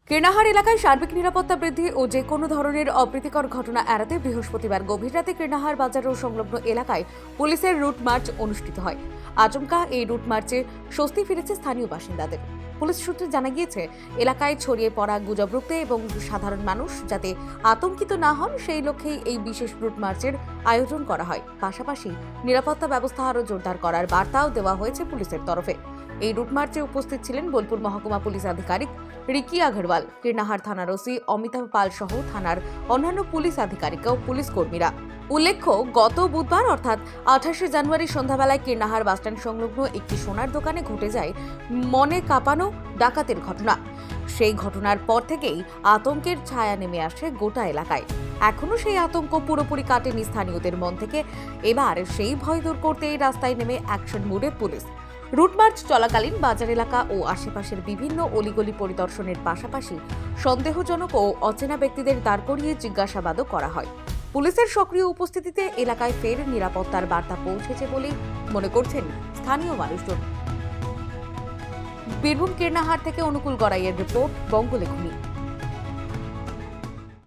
কীর্ণাহার এলাকায় সার্বিক নিরাপত্তা বৃদ্ধি ও যে কোনো ধরনের অপ্রীতিকর ঘটনা এড়াতে বৃহস্পতিবার গভীর রাতে কীর্ণাহার বাজার ও সংলগ্ন এলাকায় পুলিশের রুট মার্চ অনুষ্ঠিত হয়। আচমকা এই রুট মার্চে স্বস্তি ফিরেছে স্থানীয় বাসিন্দাদের। পুলিশ সূত্রে জানা গিয়েছে, এলাকায় ছড়িয়ে পড়া গুজব রুখতে এবং সাধারণ মানুষ যাতে আতঙ্কিত না হন সেই লক্ষ্যেই এই বিশেষ রুট মার্চের আয়োজন করা হয়। পাশাপাশি নিরাপত্তা ব্যবস্থা আরও জোরদার করার বার্তাও দেওয়া হয়েছে পুলিশের তরফে। এই রুট মার্চে উপস্থিত ছিলেন বোলপুর মহকুমা পুলিশ আধিকারিক রিকি আগরওয়াল, কীর্ণাহার থানার ওসি অমিতাভ পাল সহ থানার অন্যান্য পুলিশ আধিকারিক ও পুলিশ কর্মীরা। উল্লেখ্য, গত বুধবার অর্থাৎ 28শে জানুয়ারি সন্ধ্যাবেলায় কীর্ণাহার বাসস্ট্যান্ড সংলগ্ন একটি সোনার দোকানে ঘটে যায় মনে কাঁপানো ডাকাতের ঘটনা। সেই ঘটনার পর থেকেই আতঙ্কের ছায়া নেমে আসে গোটা এলাকায়। এখনো সেই আতঙ্ক পুরোপুরি কাটেনি স্থানীয়দের মন থেকে। এবার সেই ভয় দূর করতেই রাস্তায় নেমে অ্যাকশন মোডে পুলিশ। রুট মার্চ চলাকালীন বাজার এলাকা ও আশেপাশের বিভিন্ন অলিগলি পরিদর্শনের পাশাপাশি সন্দেহজনক ও অচেনা ব্যক্তিদের দাঁড় করিয়ে জিজ্ঞাসাবাদও করা হয়। পুলিশের সক্রিয় উপস্থিতিতে এলাকায় ফের নিরাপত্তার বার্তা পৌঁছেছে বলেই মনে করছেন স্থানীয় মানুষজন। বীরভূম কীর্ণাহার থেকে অনুকূল গড়াইয়ের রিপোর্ট, বঙ্গলেখনী।